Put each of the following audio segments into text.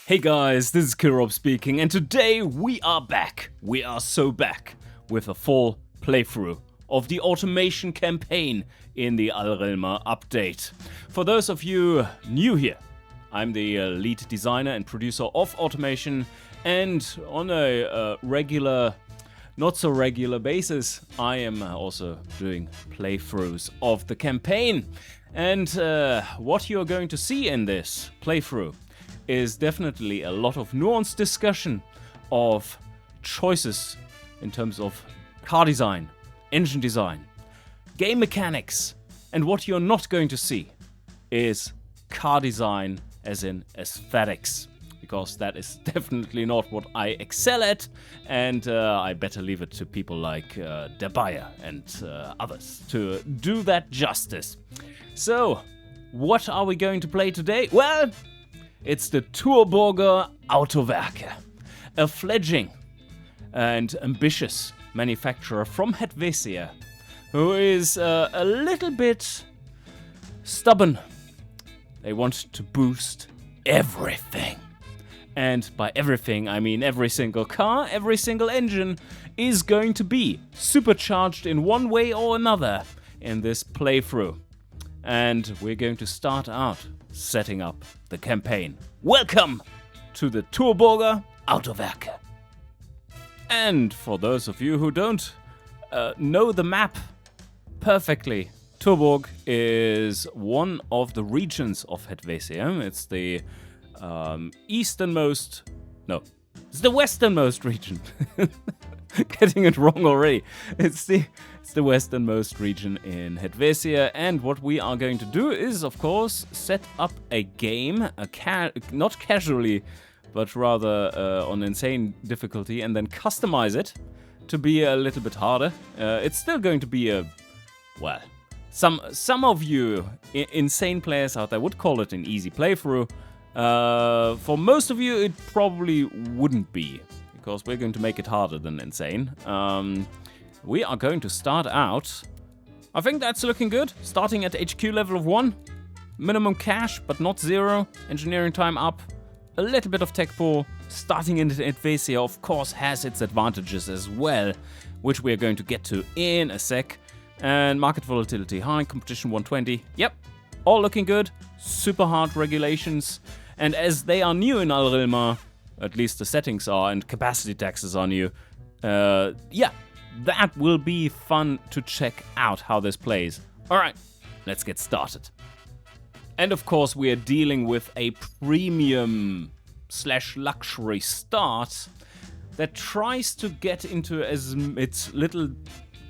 Hey guys, this is Kirob speaking, and today we are back. We are so back with a full playthrough of the automation campaign in the Rilma update. For those of you new here, I'm the lead designer and producer of automation, and on a regular, not so regular basis, I am also doing playthroughs of the campaign. And what you're going to see in this playthrough is definitely a lot of nuanced discussion of choices in terms of car design, engine design, game mechanics, and what you're not going to see is car design as in aesthetics, because that is definitely not what I excel at, and I better leave it to people like Der Bayer and others to do that justice. So, what are we going to play today? Well, it's the Turburger Autowerke, a fledgling and ambitious manufacturer from Helvetia, who is a little bit stubborn. They want to boost everything. And by everything, I mean every single car, every single engine is going to be supercharged in one way or another in this playthrough. And we're going to start out setting up the campaign. Welcome to the Turburger Autowerke. And for those of you who don't know the map perfectly, Turburg is one of the regions of Helvetia. It's the it's the westernmost region. Getting it wrong already. It's the westernmost region in Helvetia, and what we are going to do is, of course, set up a game, not casually, but rather on insane difficulty, and then customize it to be a little bit harder. It's still going to be some of you insane players out there would call it an easy playthrough. For most of you, it probably wouldn't be, because we're going to make it harder than insane. We are going to start out, I think that's looking good, starting at HQ level of 1. Minimum cash, but not 0. Engineering time up. A little bit of tech pool. Starting in Helvetia, of course, has its advantages as well, which we're going to get to in a sec. And market volatility high, competition 120. Yep, all looking good. Super hard regulations. And as they are new in Rilma, at least the settings are, and capacity taxes are new, that will be fun to check out how this plays. Alright, let's get started. And of course, we are dealing with a premium/luxury start that tries to get into its little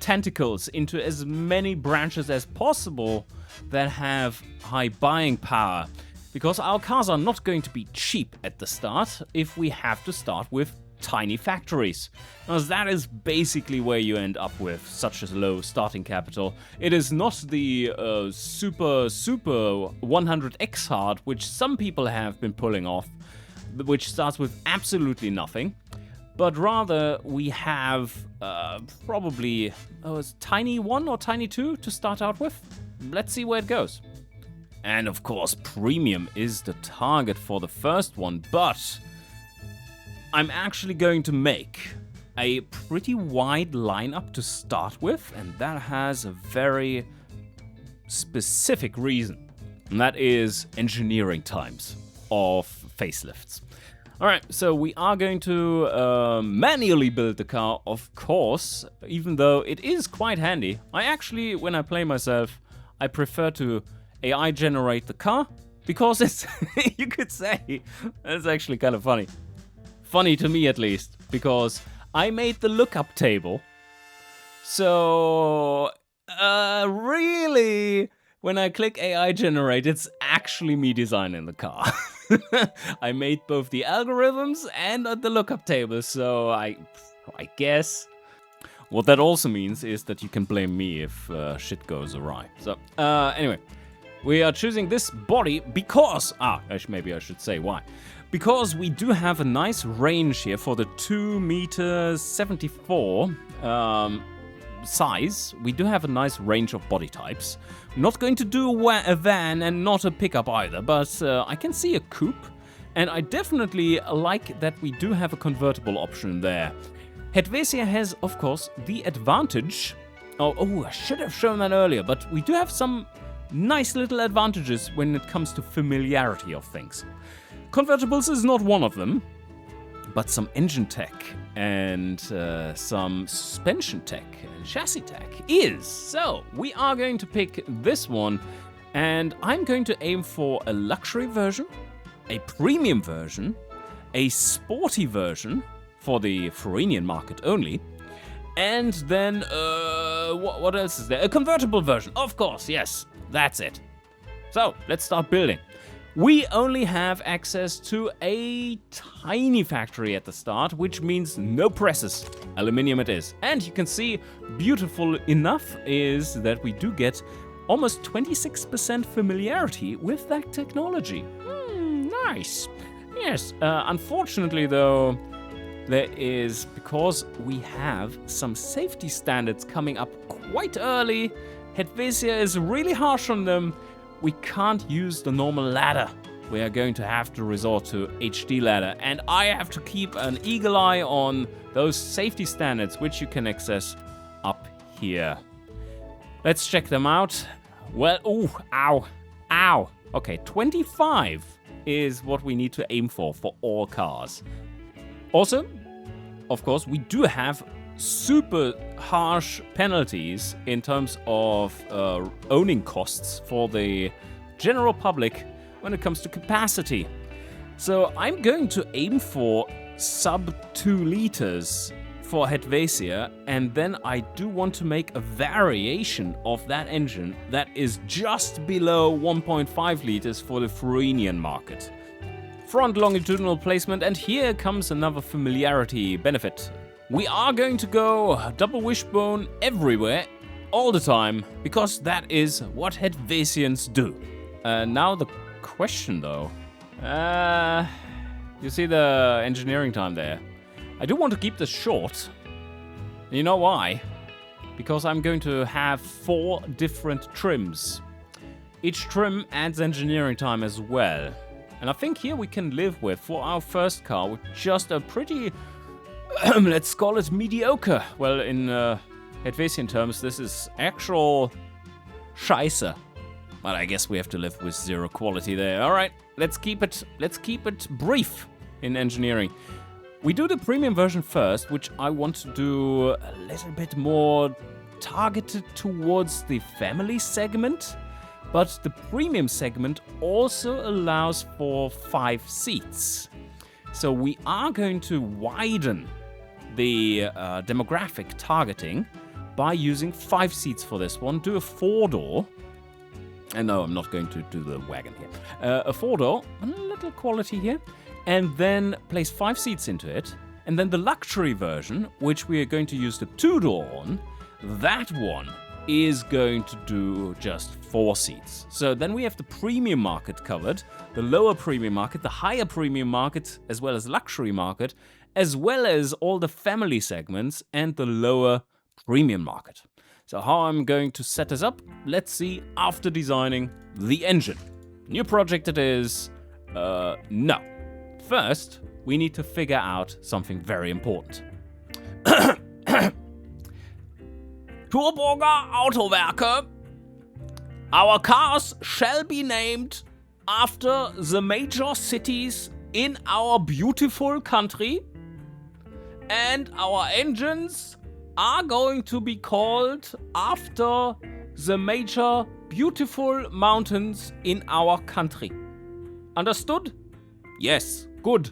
tentacles into as many branches as possible that have high buying power. Because our cars are not going to be cheap at the start if we have to start with tiny factories. Because that is basically where you end up with such a low starting capital. It is not the super 100x hard, which some people have been pulling off, which starts with absolutely nothing. But rather, we have probably a tiny 1 or tiny 2 to start out with. Let's see where it goes. And of course, premium is the target for the first one, but I'm actually going to make a pretty wide lineup to start with, and that has a very specific reason, and that is engineering times of facelifts. Alright, so we are going to manually build the car, of course, even though it is quite handy. I actually, when I play myself, I prefer to AI generate the car, because it's, you could say, it's actually kind of funny. Funny to me at least, because I made the lookup table. So, really, when I click AI generate, it's actually me designing the car. I made both the algorithms and the lookup table, so I guess what that also means is that you can blame me if shit goes awry. So, anyway. We are choosing this body because, maybe I should say why. Because we do have a nice range here for the 2.74 m size. We do have a nice range of body types. I'm not going to do a van and not a pickup either, but I can see a coupe And I definitely like that we do have a convertible option there. Helvetia has, of course, the advantage. Oh, I should have shown that earlier, but we do have some nice little advantages when it comes to familiarity of things. Convertibles is not one of them, but some engine tech and some suspension tech and chassis tech is. So we are going to pick this one, and I'm going to aim for a luxury version, a premium version, a sporty version for the Floridian market only, and then what else is there? A convertible version, of course, yes, that's it. So let's start building. We only have access to a tiny factory at the start, which means no presses. Aluminium it is. And you can see, beautiful enough is that we do get almost 26% familiarity with that technology. Nice. Yes, unfortunately though, there is, because we have some safety standards coming up quite early, Helvetia is really harsh on them. We can't use the normal ladder. We are going to have to resort to HD ladder, and I have to keep an eagle eye on those safety standards, which you can access up here. Let's check them out. Well, ooh, ow. Okay, 25 is what we need to aim for all cars. Also, of course, we do have super harsh penalties in terms of owning costs for the general public when it comes to capacity. So I'm going to aim for sub 2 liters for Helvetia, and then I do want to make a variation of that engine that is just below 1.5 liters for the Floridian market. Front longitudinal placement, and here comes another familiarity benefit. We are going to go double wishbone everywhere, all the time, because that is what Helvetians do. Now the question though, you see the engineering time there. I do want to keep this short. You know why? Because I'm going to have 4 different trims. Each trim adds engineering time as well. And I think here we can live with, for our first car, with just a pretty, let's call it mediocre. Well, in Helvetian terms, this is actual Scheiße. But I guess we have to live with 0 quality there. All right, let's keep it brief in engineering. We do the premium version first, which I want to do a little bit more targeted towards the family segment. But the premium segment also allows for 5 seats. So we are going to widen the demographic targeting by using 5 seats for this one. Do a 4-door. And no, I'm not going to do the wagon here. A 4-door, a little quality here. And then place 5 seats into it. And then the luxury version, which we are going to use the 2-door on, that one is going to do just 4 seats. So then we have the premium market covered, the lower premium market, the higher premium market, as well as luxury market, as well as all the family segments and the lower premium market. So how I'm going to set this up, let's see after designing the engine. New project it is. No. First, we need to figure out something very important. Turburger Autowerke. Our cars shall be named after the major cities in our beautiful country, and our engines are going to be called after the major beautiful mountains in our country. Understood? Yes, good.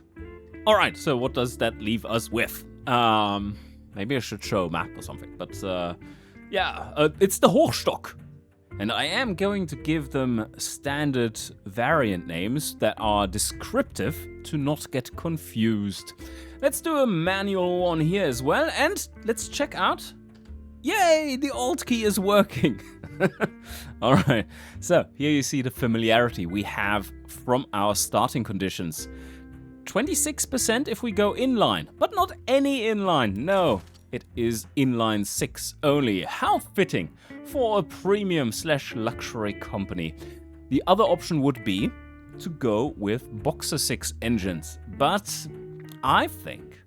Alright, so what does that leave us with? Maybe I should show a map or something, but it's the Hochstock. And I am going to give them standard variant names that are descriptive to not get confused. Let's do a manual one here as well, and let's check out. Yay, the Alt key is working. Alright, so here you see the familiarity we have from our starting conditions. 26% if we go inline, but not any inline, no. It is inline 6 only. How fitting for a premium/luxury company. The other option would be to go with Boxer 6 engines. But I think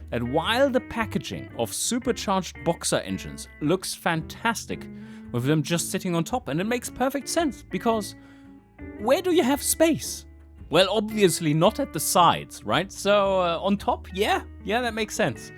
that while the packaging of supercharged Boxer engines looks fantastic with them just sitting on top, and it makes perfect sense, because where do you have space? Well, obviously not at the sides, right? So on top, yeah, that makes sense.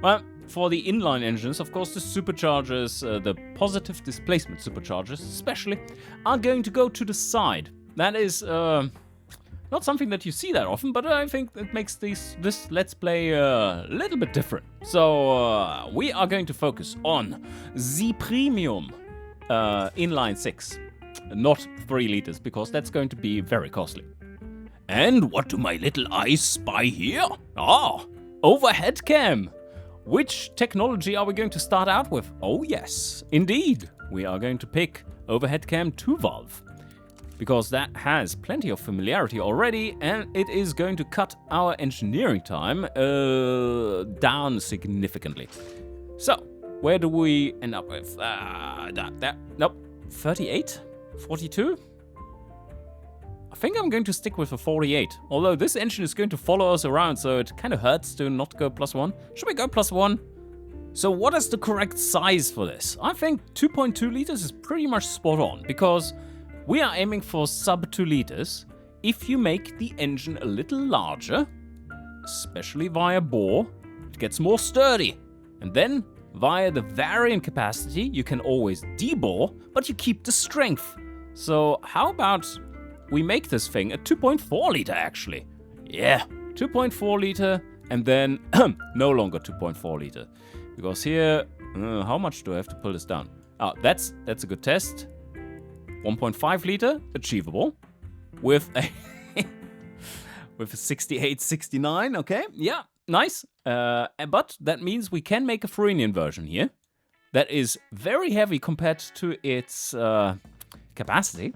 Well, for the inline engines, of course, the superchargers, the positive displacement superchargers especially, are going to go to the side. That is not something that you see that often, but I think it makes this Let's Play a little bit different. So we are going to focus on the premium inline 6, not 3 liters, because that's going to be very costly. And what do my little eyes spy here? Ah, overhead cam. Which technology are we going to start out with? Oh yes, indeed. We are going to pick overhead cam 2-valve, because that has plenty of familiarity already, and it is going to cut our engineering time down significantly. So, where do we end up with? Nope, 38? 42? I think I'm going to stick with a 48, although this engine is going to follow us around, so it kind of hurts to not go +1. Should we go +1? So what is the correct size for this? I think 2.2 liters is pretty much spot on, because we are aiming for sub 2 liters. If you make the engine a little larger, especially via bore, it gets more sturdy. And then, via the variant capacity, you can always debore, but you keep the strength. So how about we make this thing a 2.4 liter actually? Yeah, 2.4 liter, and then no longer 2.4 liter. Because here, how much do I have to pull this down? Oh, that's a good test. 1.5 liter, achievable. With a with a 68, 69, okay, yeah, nice. But that means we can make a Frenian version here. That is very heavy compared to its capacity.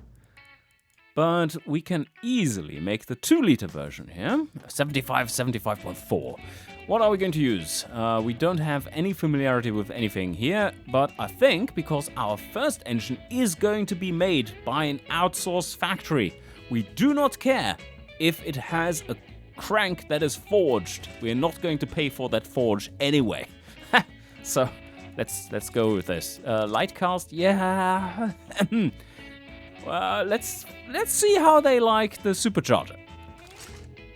But we can easily make the 2 liter version here, 75, 75.4. What are we going to use? We don't have any familiarity with anything here, but I think because our first engine is going to be made by an outsourced factory, we do not care if it has a crank that is forged. We're not going to pay for that forge anyway. So let's go with this. Light cast, yeah. Let's see how they like the supercharger.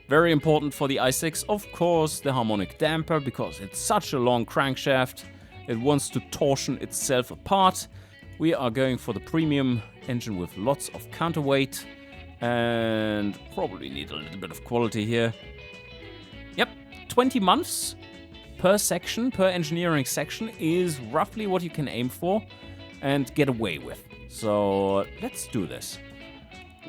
Very important for the i6, of course, the harmonic damper, because it's such a long crankshaft. It wants to torsion itself apart. We are going for the premium engine with lots of counterweight, and probably need a little bit of quality here. Yep, 20 months per section, per engineering section, is roughly what you can aim for and get away with. So let's do this.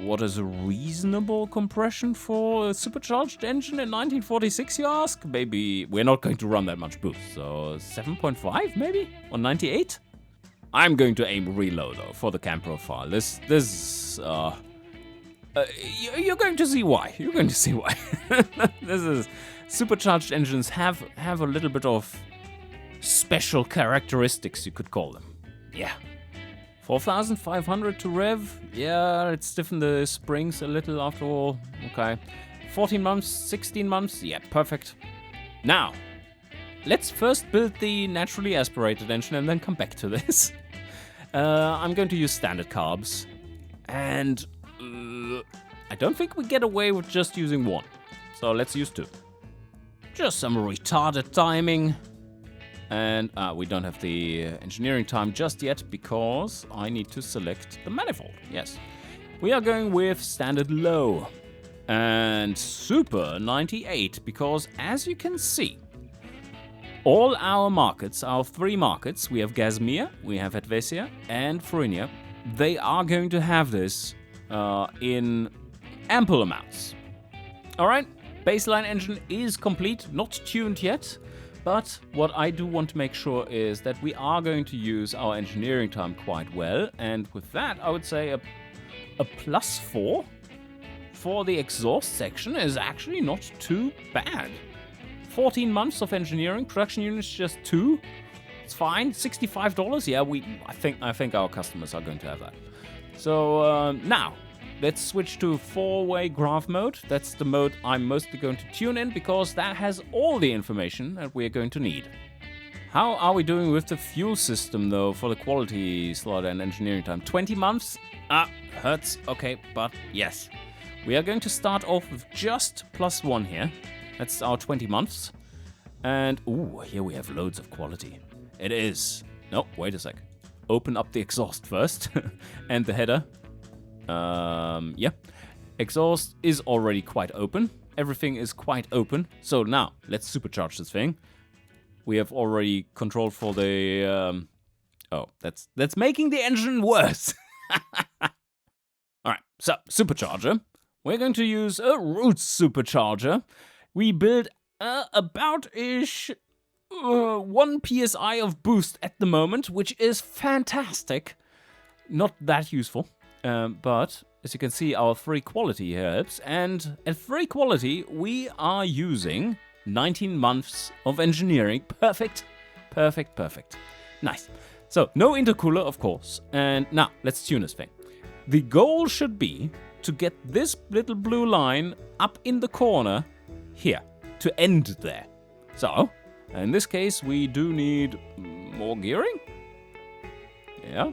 What is a reasonable compression for a supercharged engine in 1946, you ask? Maybe we're not going to run that much boost, so 7.5 maybe? Or 98? I'm going to aim reload though for the cam profile. You're going to see why. You're going to see why. This is supercharged engines have a little bit of special characteristics, you could call them. Yeah. 4,500 to rev. Yeah, let's stiffen the springs a little after all. Okay. 14 months, 16 months. Yeah, perfect. Now, let's first build the naturally aspirated engine and then come back to this. I'm going to use standard carbs. And I don't think we get away with just using 1. So let's use 2. Just some retarded timing. And we don't have the engineering time just yet because I need to select the manifold. Yes. We are going with standard low and super 98 because, as you can see, all our markets, our 3 markets, we have Gazmir, we have Helvetia and Frenia, they are going to have this in ample amounts. Alright, baseline engine is complete, not tuned yet. But what I do want to make sure is that we are going to use our engineering time quite well. And with that, I would say a +4 for the exhaust section is actually not too bad. 14 months of engineering, production units just 2. It's fine. $65. Yeah, I think our customers are going to have that. So now let's switch to 4-way graph mode. That's the mode I'm mostly going to tune in because that has all the information that we're going to need. How are we doing with the fuel system, though, for the quality slot and engineering time? 20 months? Hurts. Okay, but yes. We are going to start off with just +1 here. That's our 20 months. And, ooh, here we have loads of quality. It is. No, wait a sec. Open up the exhaust first. And the header. Yeah. Exhaust is already quite open. Everything is quite open. So now, let's supercharge this thing. We have already control for the... Oh, that's making the engine worse. Alright, so, supercharger. We're going to use a root supercharger. We build about-ish 1 PSI of boost at the moment, which is fantastic. Not that useful, but as you can see, our 3 quality helps. And at 3 quality, we are using 19 months of engineering. Perfect, perfect, perfect. Nice. So, no intercooler, of course. And now, let's tune this thing. The goal should be to get this little blue line up in the corner here, to end there. So, in this case, we do need more gearing. Yeah.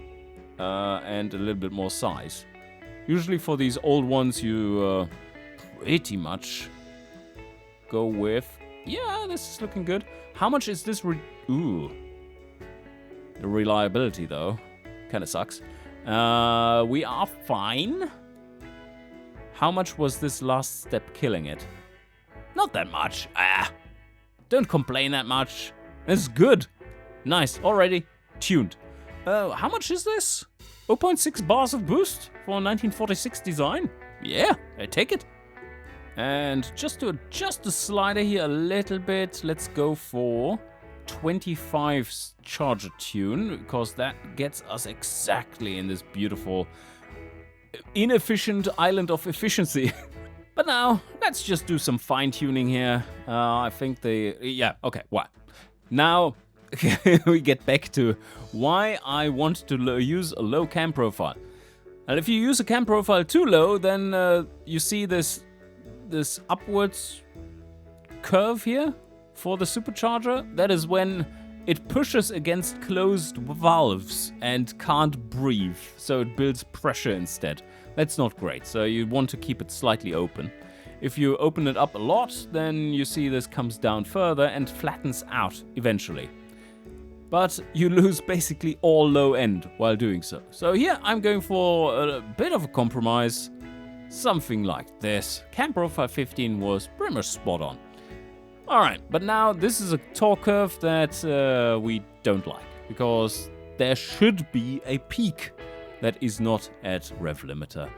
And a little bit more size. Usually for these old ones, you pretty much go with... Yeah, this is looking good. How much is this? Ooh. The reliability, though, kind of sucks. We are fine. How much was this last step killing it? Not that much. Don't complain that much. It's good. Nice. Already tuned. How much is this? 0.6 bars of boost for a 1946 design? Yeah, I take it. And just to adjust the slider here a little bit, let's go for 25 charger tune, because that gets us exactly in this beautiful, inefficient island of efficiency. But now, let's just do some fine-tuning here. I think yeah, okay, well. Now, we get back to why I want to use a low cam profile. And if you use a cam profile too low, then you see this upwards curve here for the supercharger. That is when it pushes against closed valves and can't breathe, so it builds pressure instead. That's not great, so you want to keep it slightly open. If you open it up a lot, then you see this comes down further and flattens out eventually. But you lose basically all low end while doing so. So here I'm going for a bit of a compromise. Something like this. Cam profile 15 was pretty much spot on. Alright, but now this is a torque curve that we don't like, because there should be a peak that is not at rev limiter.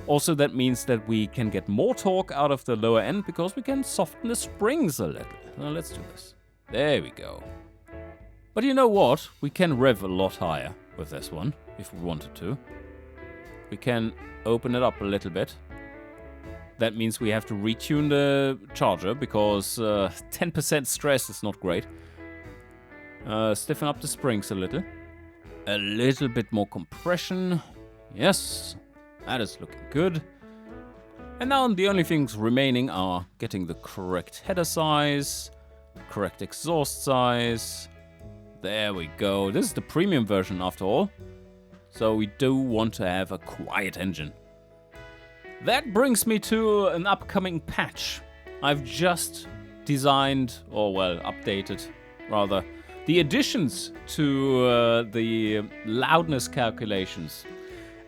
Also, that means that we can get more torque out of the lower end because we can soften the springs a little. Now let's do this. There we go. But you know what? We can rev a lot higher with this one, if we wanted to. We can open it up a little bit. That means we have to retune the charger, because 10% stress is not great. Stiffen up the springs a little. A little bit more compression. Yes, that is looking good. And now the only things remaining are getting the correct header size, correct exhaust size. There we go. This is the premium version after all. So we do want to have a quiet engine. That brings me to an upcoming patch. I've just designed, or well, updated rather, the additions to the loudness calculations.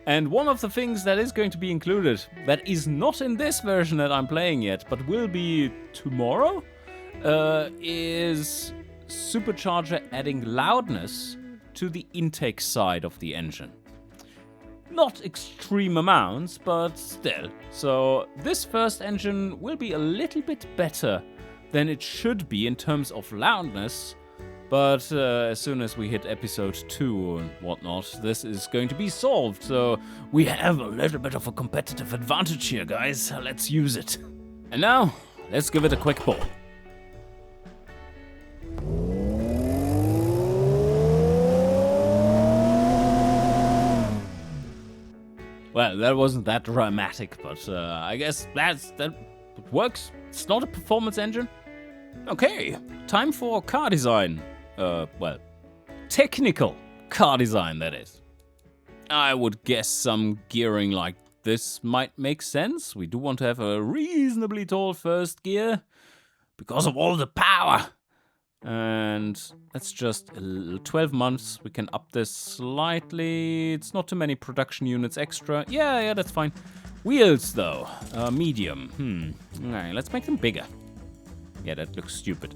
And one of the things that is going to be included, that is not in this version that I'm playing yet, but will be tomorrow, is Supercharger adding loudness to the intake side of the engine. Not extreme amounts, but still. So this first engine will be a little bit better than it should be in terms of loudness. But as soon as we hit episode 2 and whatnot, this is going to be solved. So we have a little bit of a competitive advantage here, guys. Let's use it. And now, let's give it a quick pull. Well, that wasn't that dramatic, but I guess that works. It's not a performance engine. Okay, time for car design. Well, technical car design, that is. I would guess some gearing like this might make sense. We do want to have a reasonably tall first gear because of all the power. And that's just 12 months. We can up this slightly. It's not too many production units extra. Yeah, that's fine. Wheels, though. Medium. Alright, let's make them bigger. Yeah, that looks stupid.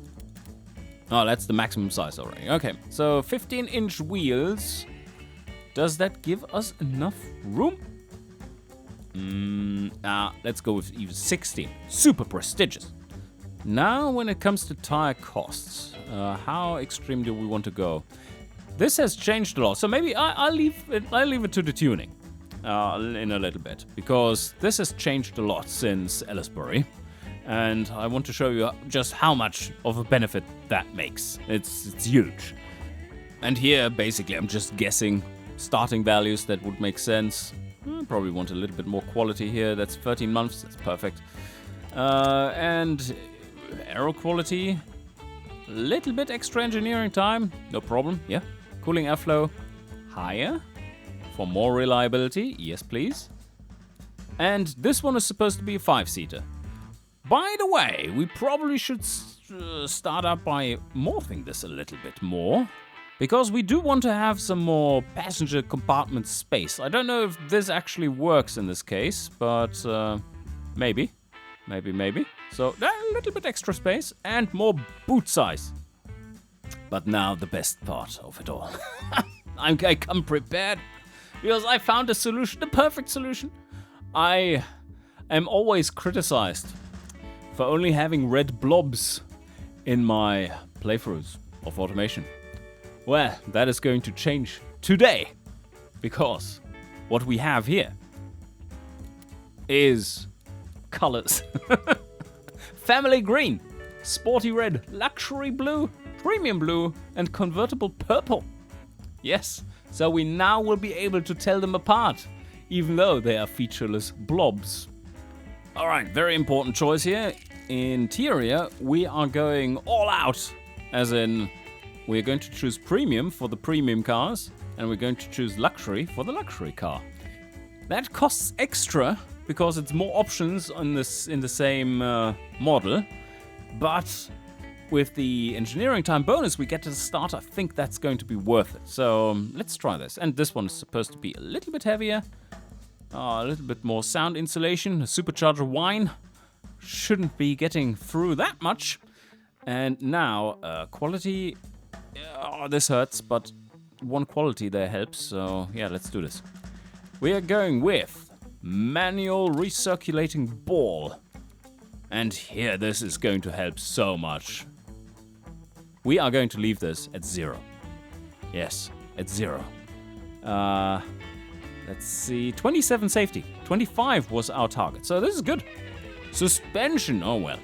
Oh, that's the maximum size already. Okay, so 15-inch wheels. Does that give us enough room? Let's go with even 16. Super prestigious. Now, when it comes to tire costs, how extreme do we want to go? This has changed a lot, so maybe I'll leave it to the tuning in a little bit, because this has changed a lot since Ellisbury, and I want to show you just how much of a benefit that makes. It's huge. And here, basically, I'm just guessing starting values that would make sense. Probably want a little bit more quality here. That's 13 months. That's perfect. And aero quality, a little bit extra engineering time, no problem. Yeah, cooling airflow higher for more reliability, yes please. And this one is supposed to be a 5-seater. By the way, we probably should start up by morphing this a little bit more, because we do want to have some more passenger compartment space. I don't know if this actually works in this case, but maybe. So a little bit extra space and more boot size. But now the best part of it all. I come prepared because I found a solution, the perfect solution. I am always criticized for only having red blobs in my playthroughs of automation. Well, that is going to change today, because what we have here is colors. Family green, sporty red, luxury blue, premium blue, and convertible purple. Yes, so we now will be able to tell them apart, even though they are featureless blobs. Alright, very important choice here. Interior, we are going all out, as in we're going to choose premium for the premium cars, and we're going to choose luxury for the luxury car. That costs extra, because it's more options in the same model, but with the engineering time bonus we get to the start, I think that's going to be worth it. So let's try this. And this one is supposed to be a little bit heavier, a little bit more sound insulation. A supercharger whine shouldn't be getting through that much. And now quality, this hurts, but one quality there helps. So yeah, let's do this. We are going with manual recirculating ball. And here, this is going to help so much. We are going to leave this at 0. Yes, at 0. Let's see, 27 safety. 25 was our target, so this is good. Suspension, oh well.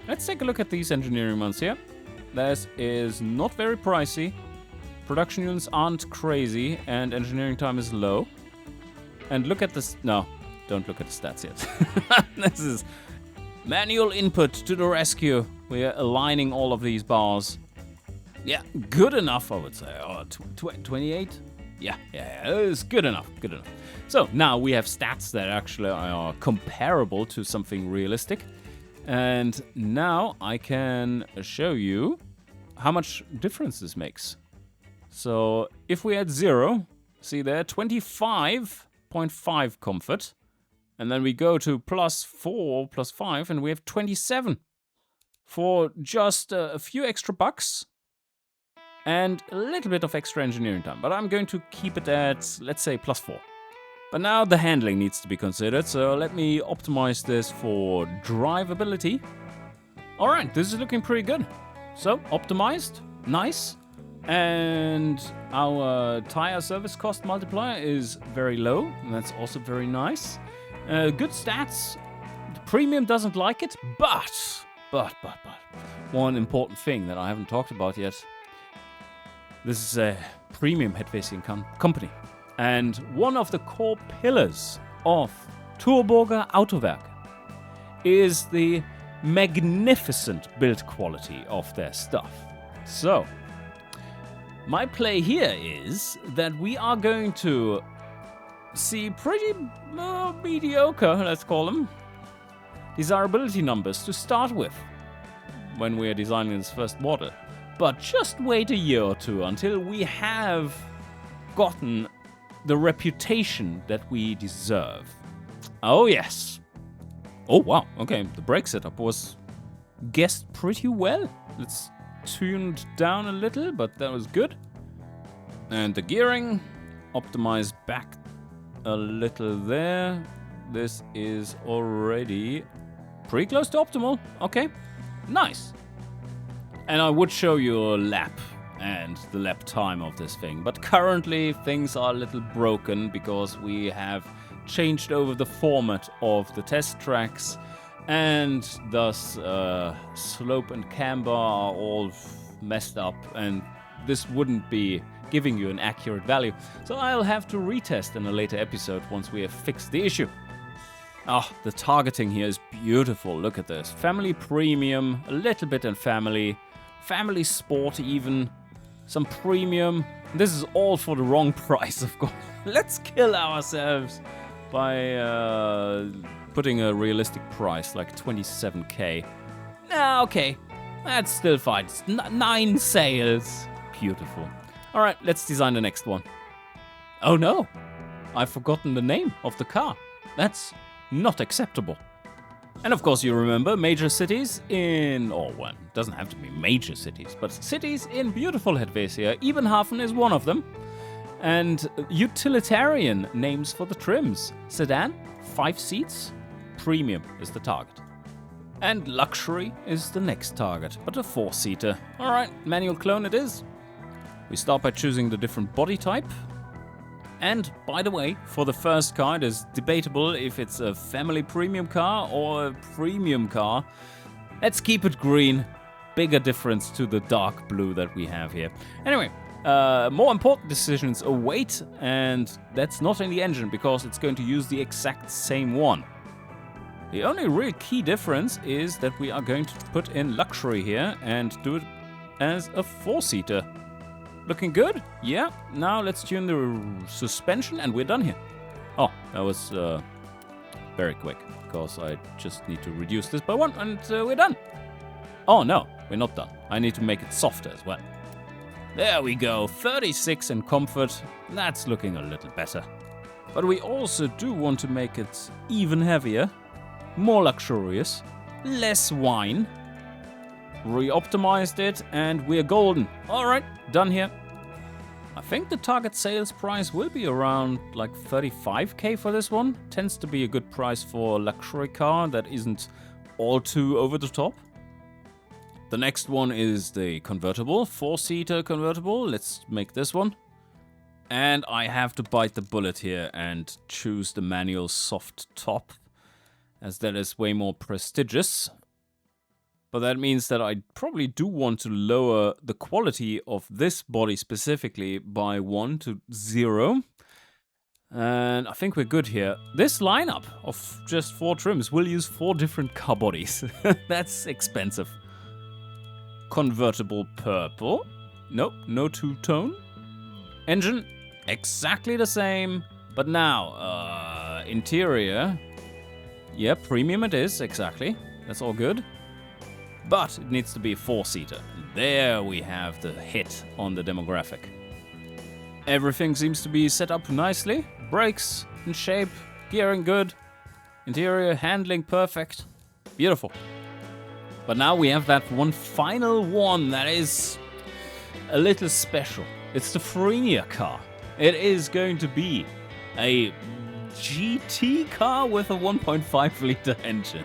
Let's take a look at these engineering ones here. This is not very pricey. Production units aren't crazy, and engineering time is low. And look at this. No, don't look at the stats yet. This is manual input to the rescue. We are aligning all of these bars. Yeah, good enough, I would say. Oh, 28? Yeah, it's good enough, good enough. So now we have stats that actually are comparable to something realistic. And now I can show you how much difference this makes. So if we add 0, see there, 25.5 comfort. And then we go to +4, +5, and we have 27 for just a few extra bucks and a little bit of extra engineering time. But I'm going to keep it at, let's say, +4. But now the handling needs to be considered, so let me optimize this for drivability. All right, this is looking pretty good. So, optimized, nice. And our tire service cost multiplier is very low, and that's also very nice. Good stats. The premium doesn't like it, but one important thing that I haven't talked about yet. This is a premium head-facing company. And one of the core pillars of Turburger Autowerk is the magnificent build quality of their stuff. So, my play here is that we are going to see pretty mediocre, let's call them, desirability numbers to start with when we are designing this first model. But just wait a year or two until we have gotten the reputation that we deserve. Oh yes. Oh wow, okay, the brake setup was guessed pretty well. It's tuned down a little, but that was good. And the gearing, optimized back a little there. This is already pretty close to optimal. Okay, nice. And I would show you a lap and the lap time of this thing, but currently things are a little broken because we have changed over the format of the test tracks, and thus slope and camber are all messed up, and this wouldn't be giving you an accurate value. So I'll have to retest in a later episode once we have fixed the issue. Ah, the targeting here is beautiful. Look at this. Family Premium, a little bit in Family, Family Sport even, some Premium. This is all for the wrong price, of course. Let's kill ourselves by putting a realistic price, like 27k. Nah, okay. That's still fine. It's 9 sales. Beautiful. Alright, let's design the next one. Oh no! I've forgotten the name of the car. That's not acceptable. And of course you remember major cities in, or well, doesn't have to be major cities, but cities in beautiful Helvetia. Ebenhafen is one of them. And utilitarian names for the trims. Sedan, 5 seats. Premium is the target. And luxury is the next target, but a 4-seater. Alright, manual clone it is. We start by choosing the different body type. And, by the way, for the first car, it is debatable if it's a family premium car or a premium car. Let's keep it green. Bigger difference to the dark blue that we have here. Anyway, more important decisions await, and that's not in the engine because it's going to use the exact same one. The only real key difference is that we are going to put in luxury here and do it as a 4-seater. Looking good? Yeah. Now let's tune the suspension and we're done here. Oh, that was very quick because I just need to reduce this by 1 and we're done. Oh no, we're not done. I need to make it softer as well. There we go, 36 in comfort. That's looking a little better. But we also do want to make it even heavier, more luxurious, less wine. Re-optimized it and we're golden. Alright, done here. I think the target sales price will be around like 35k for this one. Tends to be a good price for a luxury car that isn't all too over the top. The next one is the convertible, 4-seater convertible. Let's make this one. And I have to bite the bullet here and choose the manual soft top, as that is way more prestigious. But that means that I probably do want to lower the quality of this body specifically by 1 to 0. And I think we're good here. This lineup of just 4 trims will use 4 different car bodies. That's expensive. Convertible purple. Nope, no two-tone. Engine, exactly the same. But now, interior. Yeah, premium it is, exactly. That's all good. But it needs to be a 4-seater. There we have the hit on the demographic. Everything seems to be set up nicely. Brakes in shape, gearing good. Interior handling perfect. Beautiful. But now we have that one final one that is a little special. It's the Frenia car. It is going to be a GT car with a 1.5 liter engine.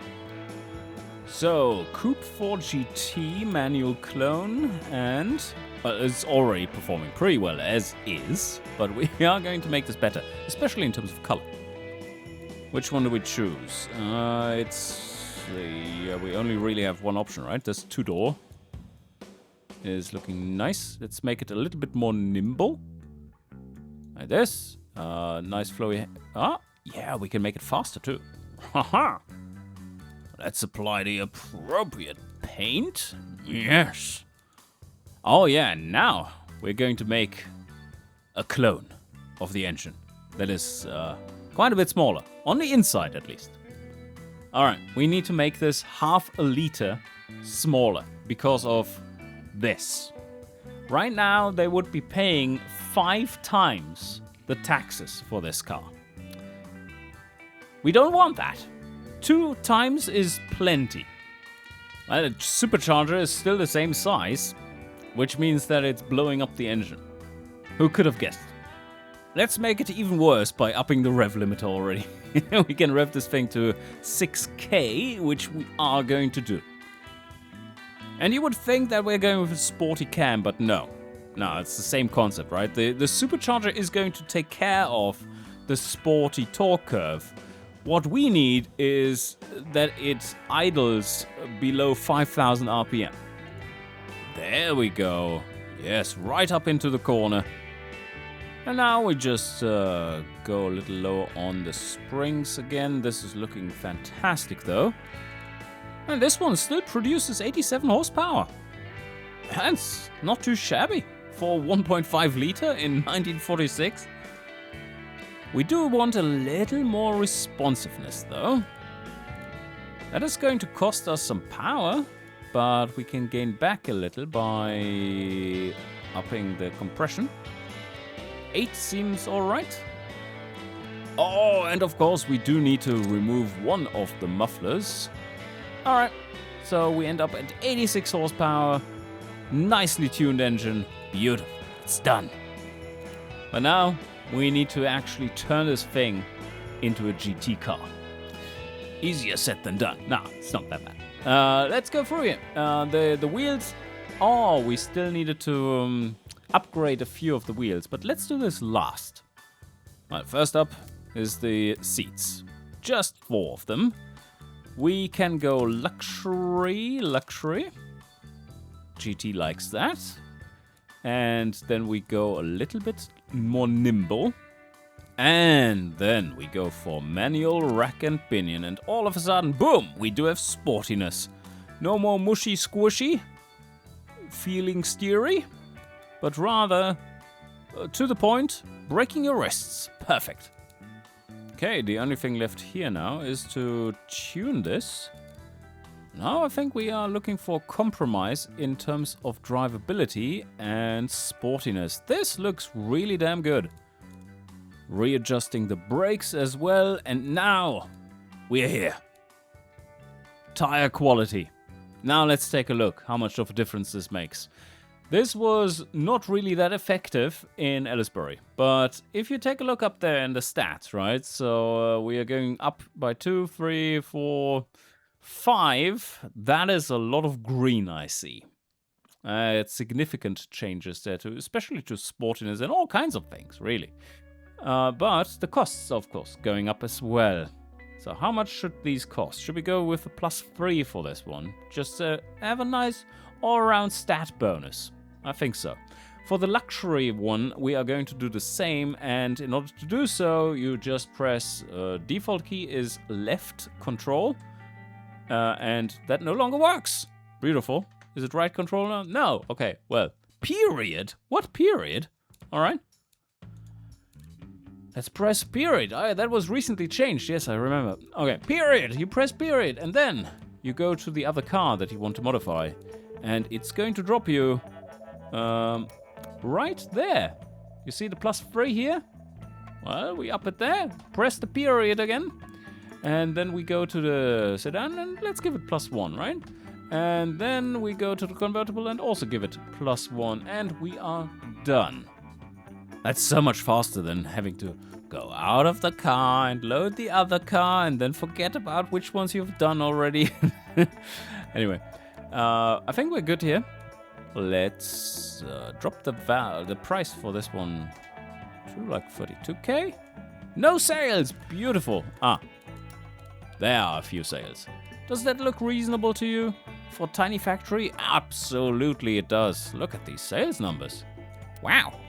So, Coupe 4 GT manual clone, and it's already performing pretty well as is, but we are going to make this better, especially in terms of color. Which one do we choose? We only really have one option, right? This 2-door is looking nice. Let's make it a little bit more nimble. Like this. Nice flowy... Ah, yeah, we can make it faster too. Haha! Let's apply the appropriate paint. Yes! Oh yeah, now we're going to make a clone of the engine that is quite a bit smaller, on the inside at least. Alright, we need to make this half a liter smaller because of this. Right now, they would be paying 5 times the taxes for this car. We don't want that. 2 times is plenty. Well, the Supercharger is still the same size, which means that it's blowing up the engine. Who could have guessed? Let's make it even worse by upping the rev limiter already. We can rev this thing to 6k, which we are going to do. And you would think that we're going with a sporty cam, but no. No, it's the same concept, right? The Supercharger is going to take care of the sporty torque curve. What we need is that it idles below 5,000 RPM. There we go. Yes, right up into the corner. And now we just go a little lower on the springs again. This is looking fantastic though. And this one still produces 87 horsepower. That's not too shabby for 1.5 liter in 1946. We do want a little more responsiveness though. That is going to cost us some power, but we can gain back a little by upping the compression. 8 seems alright. Oh, and of course we do need to remove one of the mufflers. Alright, so we end up at 86 horsepower. Nicely tuned engine. Beautiful. It's done. But now we need to actually turn this thing into a GT car. Easier said than done. Nah, it's not that bad. Let's go through it. The wheels. Oh, we still needed to upgrade a few of the wheels, but let's do this last. Well, first up is the seats. Just 4 of them. We can go luxury. GT likes that. And then we go a little bit more nimble. And then we go for manual rack and pinion. And all of a sudden, boom, we do have sportiness. No more mushy squishy, feeling steery, but rather to the point, breaking your wrists. Perfect. Okay, the only thing left here now is to tune this. Now I think we are looking for compromise in terms of drivability and sportiness. This looks really damn good. Readjusting the brakes as well, and now we're here. Tire quality. Now let's take a look how much of a difference this makes. This was not really that effective in Ellisbury, but if you take a look up there in the stats, right? So we are going up by 2, 3, 4, 5. That is a lot of green I see. It's significant changes there too, especially to sportiness and all kinds of things, really. But the costs, of course, going up as well. So how much should these cost? Should we go with a +3 for this one? Just to have a nice all-around stat bonus. I think so. For the luxury one, we are going to do the same, and in order to do so, you just press default key is left control, and that no longer works. Beautiful. Is it right control now? No. Okay, well, period? What period? All right. Let's press period. That was recently changed. Yes, I remember. Okay, period. You press period, and then you go to the other car that you want to modify, and it's going to drop you right there. You see the +3 here? Well, we up it there. Press the period again, and then we go to the sedan, and let's give it +1, right? And then we go to the convertible and also give it +1, and we are done. That's so much faster than having to go out of the car and load the other car and then forget about which ones you've done already. Anyway, I think we're good here. Let's drop the price for this one to like 32k. No sales! Beautiful. There are a few sales. Does that look reasonable to you? For tiny factory? Absolutely it does. Look at these sales numbers. Wow.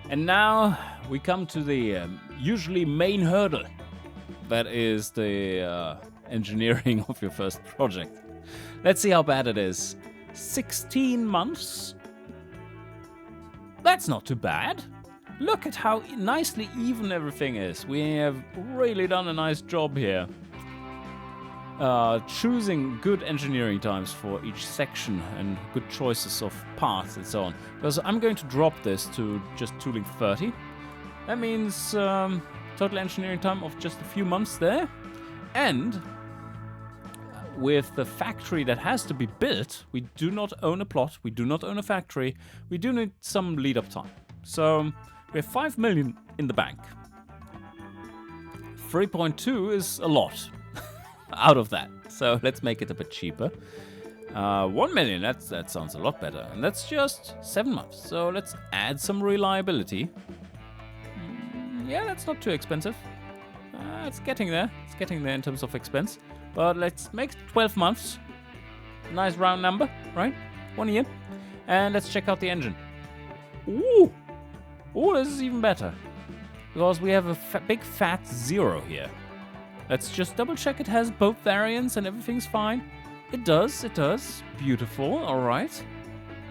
And now we come to the usually main hurdle. That is the engineering of your first project. Let's see how bad it is. 16 months? That's not too bad. Look at how nicely even everything is. We have really done a nice job here. Choosing good engineering times for each section and good choices of parts and so on. Because I'm going to drop this to just tooling 30. That means total engineering time of just a few months there. And with the factory that has to be built, we do not own a plot, we do not own a factory, we do need some lead up time. So we have 5 million in the bank. 3.2 is a lot out of that. So let's make it a bit cheaper. 1 million, that sounds a lot better. And that's just 7 months. So let's add some reliability. Yeah, that's not too expensive. It's getting there. It's getting there in terms of expense. But let's make 12 months. Nice round number, right? 1 year. And let's check out the engine. Ooh! Ooh, this is even better. Because we have a big fat 0 here. Let's just double check it has both variants and everything's fine. It does, it does. Beautiful, alright.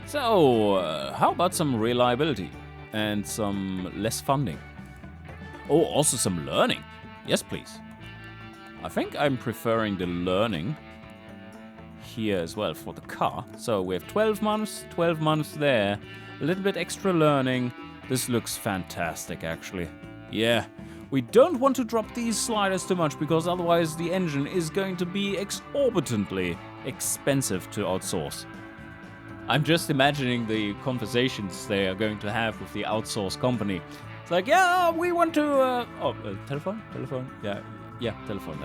So, how about some reliability? And some less funding? Oh, also some learning. Yes, please. I think I'm preferring the learning here as well for the car. So we have 12 months there. A little bit extra learning. This looks fantastic, actually. Yeah. We don't want to drop these sliders too much, because otherwise the engine is going to be exorbitantly expensive to outsource. I'm just imagining the conversations they are going to have with the outsource company. It's like, yeah, we want to... telephone? Telephone? Yeah, telephone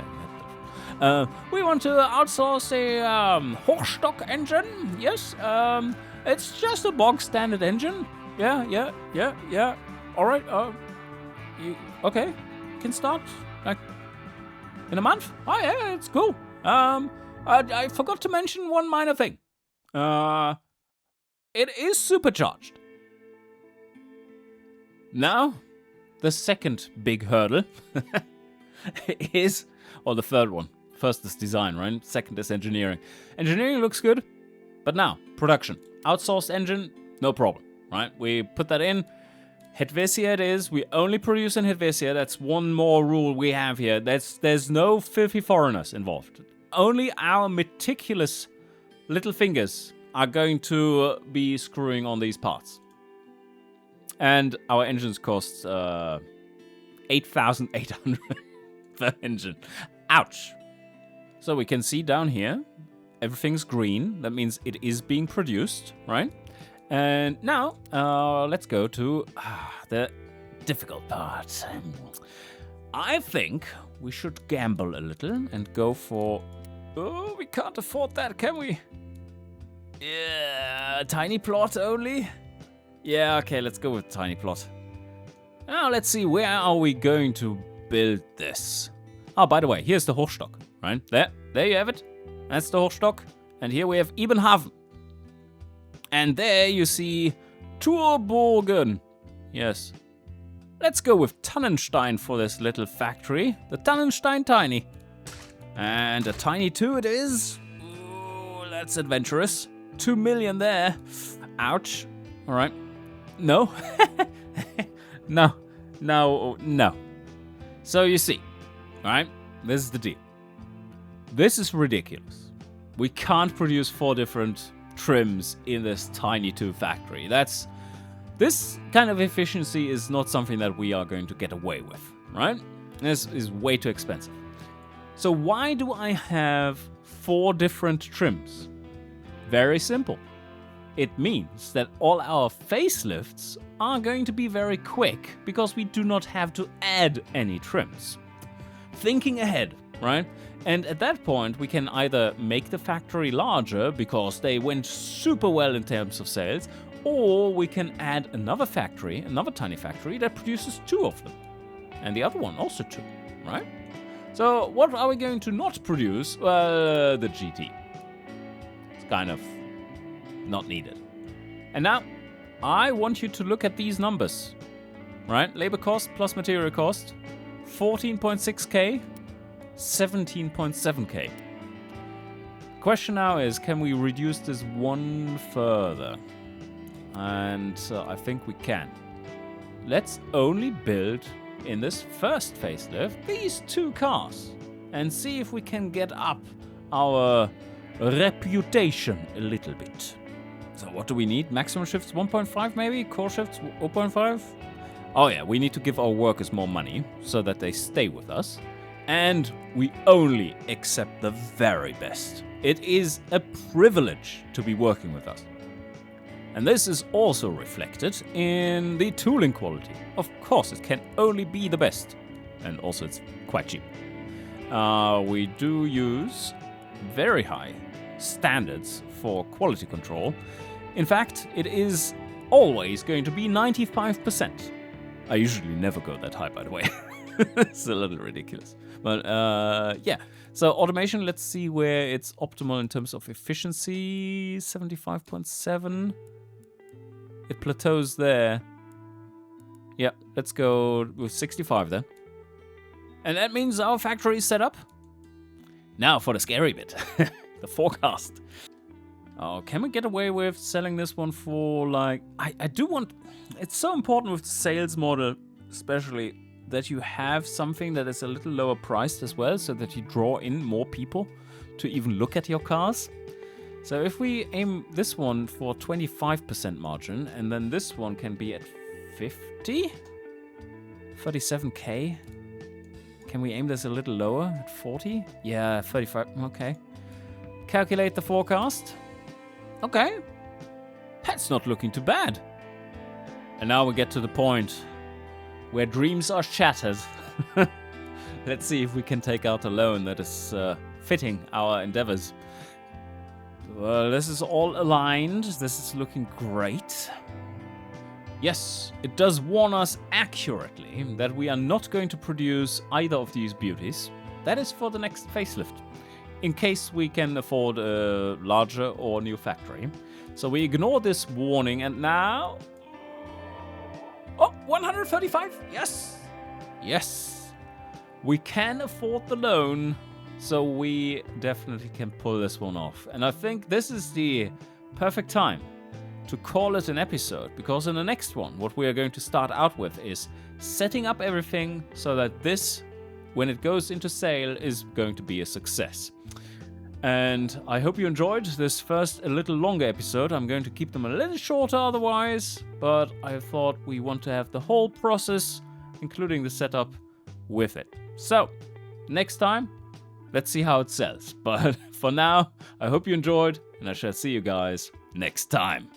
there. We want to outsource a Hochstock engine. Yes, it's just a bog standard engine. Yeah. All right. Okay, can start like in a month. Oh yeah, it's cool. I forgot to mention one minor thing. It is supercharged. Now, the second big hurdle is, or the third one. First is design, right? Second is engineering. Engineering looks good, but now production. Outsourced engine, no problem, right? We put that in. Helvetia it is. We only produce in Helvetia. That's one more rule we have here. There's no filthy foreigners involved. Only our meticulous little fingers are going to be screwing on these parts. And our engines cost 8,800 per engine. Ouch. So we can see down here, everything's green. That means it is being produced, right? And now, let's go to the difficult part. I think we should gamble a little and go for... Oh, we can't afford that, can we? Yeah, tiny plot only? Yeah, okay, let's go with tiny plot. Now, let's see, where are we going to build this? Oh, by the way, here's the Hochstock, right? There you have it. That's the Hochstock. And here we have Ebenhaven. And there you see Turbogen. Yes. Let's go with Tannenstein for this little factory. The Tannenstein Tiny. And a Tiny 2 it is. Ooh, that's adventurous. 2 million there. Ouch. All right. No. No. So you see, all right, this is the deal. This is ridiculous. We can't produce 4 different trims in this tiny 2 factory. This kind of efficiency is not something that we are going to get away with, right? This is way too expensive. So why do I have 4 different trims? Very simple. It means that all our facelifts are going to be very quick because we do not have to add any trims. Thinking ahead, right? And at that point, we can either make the factory larger because they went super well in terms of sales, or we can add another factory, another tiny factory that produces 2 of them. And the other one also 2, right? So what are we going to not produce? Well, the GT. It's kind of not needed. And now, I want you to look at these numbers. right? Labor cost plus material cost, 14.6k, 17.7k. Question now is, can we reduce this one further? And I think we can. Let's only build in this first facelift these 2 cars and see if we can get up our reputation a little bit. So what do we need? Maximum shifts 1.5 maybe? Core shifts 0.5? Oh yeah, we need to give our workers more money so that they stay with us. And we only accept the very best. It is a privilege to be working with us. And this is also reflected in the tooling quality. Of course, it can only be the best. And also it's quite cheap. We do use very high standards for quality control. In fact, it is always going to be 95%. I usually never go that high, by the way. It's a little ridiculous. But yeah, so automation, let's see where it's optimal in terms of efficiency. 75.7. It plateaus there. Yeah, let's go with 65 then. And that means our factory is set up. Now for the scary bit. The forecast. Oh, can we get away with selling this one for like... I do want... It's so important with the sales model, especially, that you have something that is a little lower priced as well, so that you draw in more people to even look at your cars. So if we aim this one for 25% margin, and then this one can be at 50? 37k? Can we aim this a little lower at 40? Yeah, 35, okay. Calculate the forecast. Okay. That's not looking too bad. And now we get to the point where dreams are shattered. Let's see if we can take out a loan that is fitting our endeavors. Well, this is all aligned. This is looking great. Yes, it does warn us accurately that we are not going to produce either of these beauties. That is for the next facelift, in case we can afford a larger or new factory. So we ignore this warning, and now... Oh, 135! Yes! Yes! We can afford the loan, so we definitely can pull this one off. And I think this is the perfect time to call it an episode, because in the next one, what we are going to start out with is setting up everything so that this, when it goes into sale, is going to be a success. And I hope you enjoyed this first a little longer episode. I'm going to keep them a little shorter otherwise, but I thought we want to have the whole process, including the setup, with it. So, next time, let's see how it sells. But for now, I hope you enjoyed, and I shall see you guys next time.